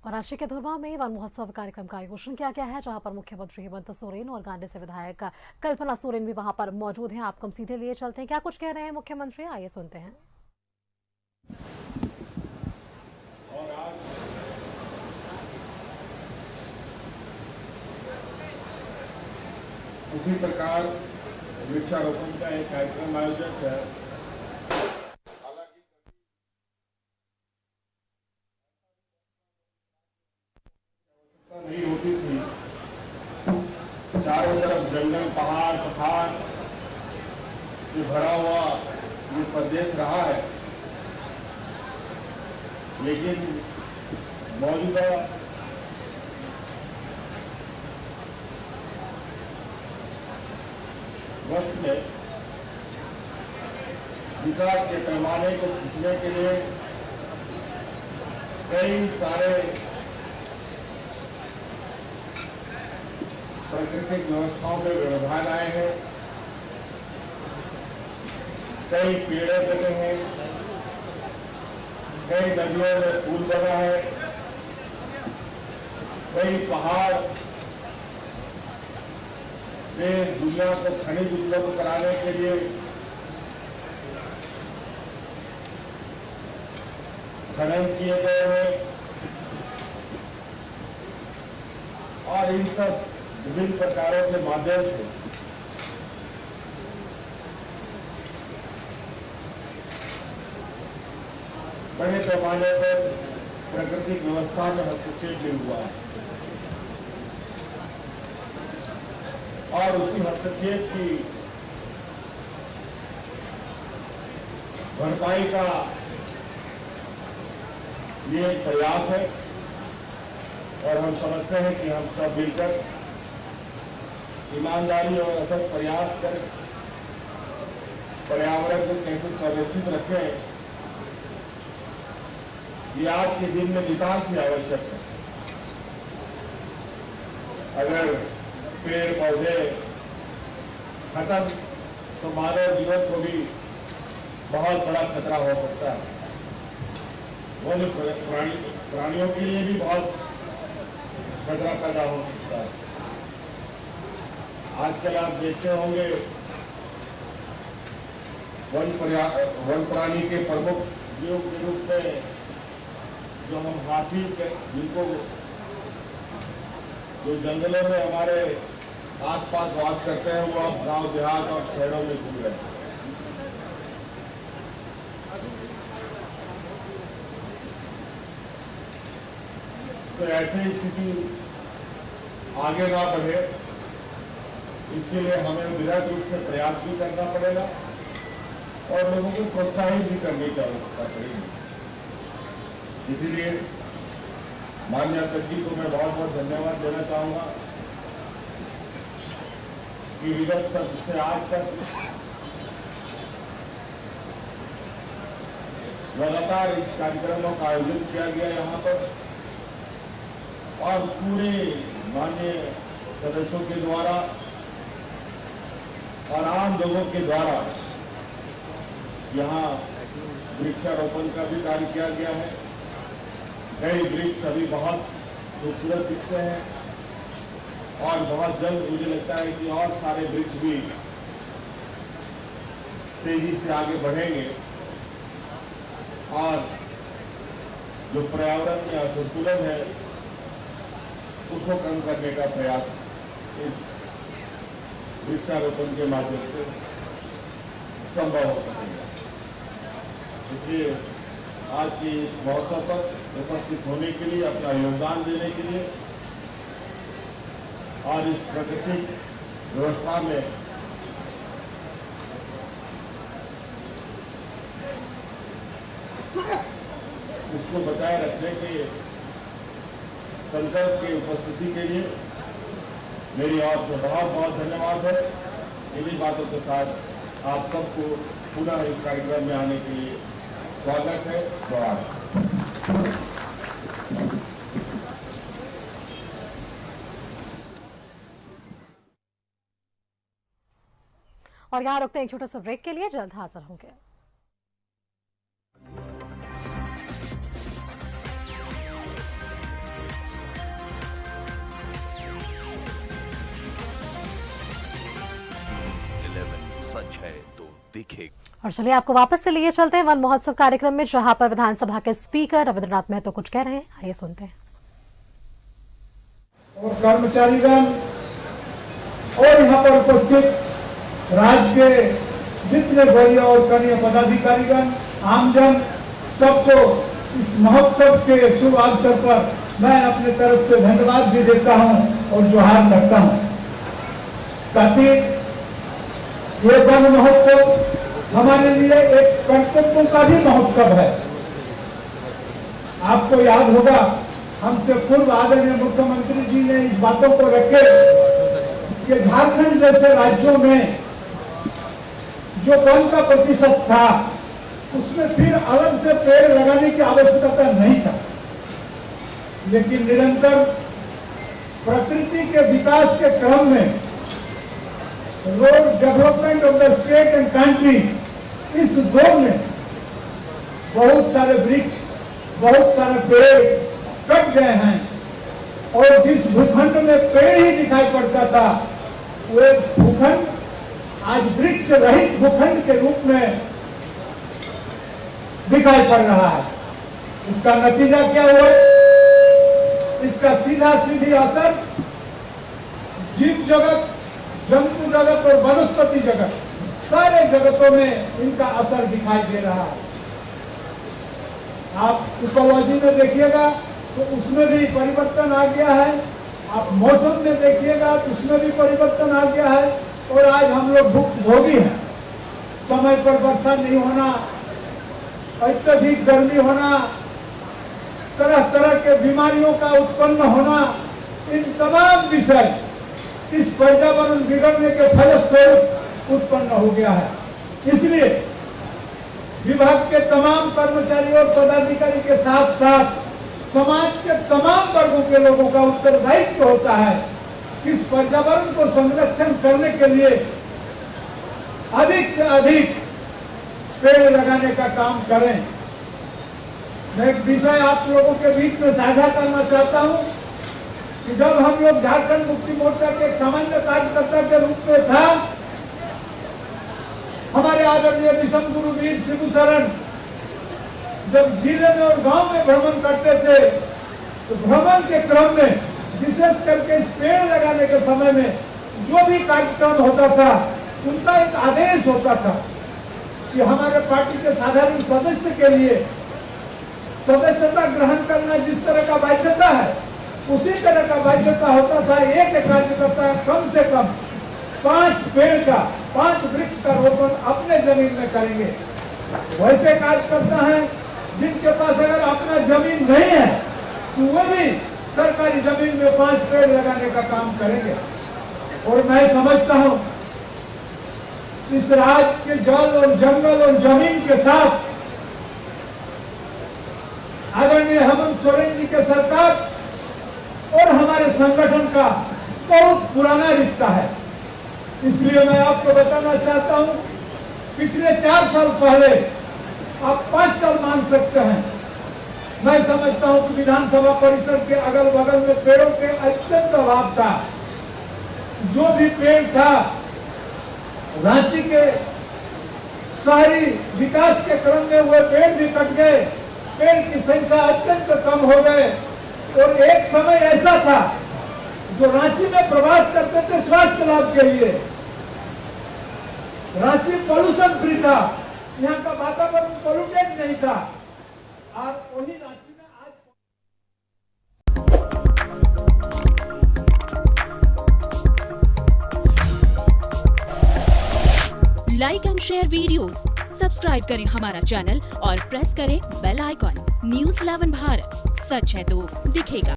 और राशि के धुरवा में वन महोत्सव कार्यक्रम का आयोजन किया गया है, जहां पर मुख्यमंत्री हेमंत सोरेन और गांधी से विधायक कल्पना सोरेन भी वहां पर मौजूद हैं। आपको हम सीधे लिए चलते हैं, क्या कुछ कह रहे हैं मुख्यमंत्री, आइए सुनते हैं। और आज उसी प्रकार वृक्षारोपण का एक कार्यक्रम आयोजित है। नहीं होती थी, चारों तरफ जंगल, पहाड़, पठार से भरा हुआ ये प्रदेश रहा है, लेकिन मौजूदा वक्त में विकास के पैमाने को खींचने के लिए कई सारे प्राकृतिक व्यवस्थाओं में व्यवधान आए हैं, कई पेड़े बने हैं, कई नदियों में पुल बना है, कई पहाड़ देश दुनिया को खनिज उपलब्ध कराने के लिए खनन किए गए हैं। और इन सब विभिन्न प्रकारों के माध्यम से बड़े पैमाने पर प्राकृतिक व्यवस्था में हस्तक्षेप भी हुआ है, और उसी हस्तक्षेप की भरपाई का ये एक प्रयास है। और हम समझते हैं कि हम सब मिलकर ईमानदारी और अथक प्रयास कर पर्यावरण को कैसे संरक्षित रखें, ये आज के दिन में नितांत ही आवश्यक है। अगर पेड़ पौधे खत्म तो मानव जीवन को भी बहुत बड़ा खतरा हो सकता है, वन्य प्राणियों के लिए भी बहुत खतरा पैदा हो सकता है। आजकल आप देखते होंगे वन प्राणी के प्रमुख जीव के रूप में जो हम हाथी के, जिनको जो जंगलों में हमारे आसपास वास करते हैं, वो अब गांव देहात और शहरों में घूम रहे हैं। तो ऐसी स्थिति आगे ना बढ़े, इसके लिए हमें विराट रूप से प्रयास भी करना पड़ेगा और लोगों को प्रोत्साहित भी करने की आवश्यकता पड़ेगी। इसीलिए माननीय अध्यक्ष जी को मैं बहुत बहुत धन्यवाद देना चाहूंगा कि विगत सब से आज तक लगातार इस कार्यक्रमों का आयोजन किया गया यहाँ पर, और पूरे माननीय सदस्यों के द्वारा और आम लोगों के द्वारा यहाँ वृक्षारोपण का भी कार्य किया गया है। कई वृक्ष अभी बहुत खूबसूरत दिखते हैं और बहुत जल्द मुझे लगता है कि और सारे वृक्ष भी तेजी से आगे बढ़ेंगे और जो पर्यावरण में असंतुलन है उसको कम करने का प्रयास इस वृक्षारोपण के माध्यम से संभव हो सकेगा। इसलिए आज की इस महोत्सव पर उपस्थित होने के लिए, अपना योगदान देने के लिए और इस प्राकृतिक व्यवस्था में इसको बताए रखने के संकल्प की उपस्थिति के लिए मेरी ओर से बहुत बहुत धन्यवाद है। इन्हीं बातों के साथ आप सबको पुनः इस कार्यक्रम में आने के लिए स्वागत है। और यहाँ रुकते हैं एक छोटे से ब्रेक के लिए, जल्द हाजिर होंगे। सच है तो दिखेगा। और चलिए आपको वापस से लिए चलते हैं वन महोत्सव कार्यक्रम में, जहां पर विधानसभा के स्पीकर रविंद्रनाथ महतो कुछ कह रहे हैं। आइए सुनते हैं। और कर्मचारीगण और यहाँ पर उपस्थित राज्य के जितने वरीय और कनीय पदाधिकारीगण, आमजन, सबको इस महोत्सव के शुभ अवसर पर मैं अपने तरफ से धन्यवाद भी देता हूँ और जोहार करता हूँ। साथ ही ये वन महोत्सव हमारे लिए एक कर्तव्यों का भी महोत्सव है। आपको याद होगा, हमसे पूर्व आदरणीय मुख्यमंत्री जी ने इस बातों को रखे कि झारखंड जैसे राज्यों में जो वन का प्रतिशत था उसमें फिर अलग से पेड़ लगाने की आवश्यकता नहीं था, लेकिन निरंतर प्रकृति के विकास के क्रम में road development of the state and country, इस दौर में बहुत सारे वृक्ष, बहुत सारे पेड़ कट गए हैं और जिस भूखंड में पेड़ ही दिखाई पड़ता था वो भूखंड आज वृक्ष रहित भूखंड के रूप में दिखाई पड़ रहा है। इसका नतीजा क्या हुआ? इसका सीधा सीधी असर जीव जगत, जंतु जगत और वनस्पति जगत, सारे जगतों में इनका असर दिखाई दे रहा है। आप इकोलॉजी में देखिएगा तो उसमें भी परिवर्तन आ गया है, आप मौसम में देखिएगा तो उसमें भी परिवर्तन आ गया है और आज हम लोग भुक्तभोगी हैं। समय पर वर्षा नहीं होना, अत्यधिक गर्मी होना, तरह तरह के बीमारियों का उत्पन्न होना, इन तमाम विषय इस पर्यावरण बिगड़ने के फलस्वरूप उत्पन्न हो गया है। इसलिए विभाग के तमाम कर्मचारी और पदाधिकारी के साथ साथ समाज के तमाम वर्गों के लोगों का उत्तरदायित्व होता है कि इस पर्यावरण को संरक्षण करने के लिए अधिक से अधिक पेड़ लगाने का काम करें। मैं एक विषय आप लोगों के बीच में साझा करना चाहता हूं कि जब हम लोग झारखंड मुक्ति मोर्चा के एक सामान्य कार्यकर्ता के रूप में था, हमारे आदरणीय विषम गुरु वीर शिबू शरण जब जिले में और गांव में भ्रमण करते थे तो भ्रमण के क्रम में विशेष करके इस पेड़ लगाने के समय में जो भी कार्यक्रम होता था उनका एक आदेश होता था कि हमारे पार्टी के साधारण सदस्य के लिए सदस्यता ग्रहण करना जिस तरह का बाध्यता है उसी तरह का बाध्यता होता था। एक कार्यकर्ता कम से कम 5 पेड़ का, 5 वृक्ष का रोपण अपने जमीन में करेंगे। वैसे कार्यकर्ता हैं जिनके पास अगर अपना जमीन नहीं है तो वो भी सरकारी जमीन में 5 पेड़ लगाने का काम करेंगे। और मैं समझता हूं इस राज्य के जल और जंगल और जमीन के साथ आदरणीय हेमंत सोरेन जी के सरकार और हमारे संगठन का बहुत पुराना रिश्ता है। इसलिए मैं आपको बताना चाहता हूं, पिछले 4 साल पहले, आप 5 साल मान सकते हैं, मैं समझता हूं कि विधानसभा परिसर के अगल बगल में पेड़ों के अत्यंत अभाव था। जो भी पेड़ था, रांची के शहरी विकास के क्रम में हुए पेड़ भी कट गए, पेड़ की संख्या अत्यंत कम हो गए। और एक समय ऐसा था जो रांची में प्रवास करते थे स्वास्थ्य लाभ के लिए, रांची पॉल्यूशन फ्री था, यहाँ का वातावरण पॉल्यूटेड नहीं था। और वही रांची में आज like and share videos, subscribe करें हमारा चैनल और प्रेस करें बेल आइकॉन। न्यूज़ 11 भारत, सच है तो दिखेगा।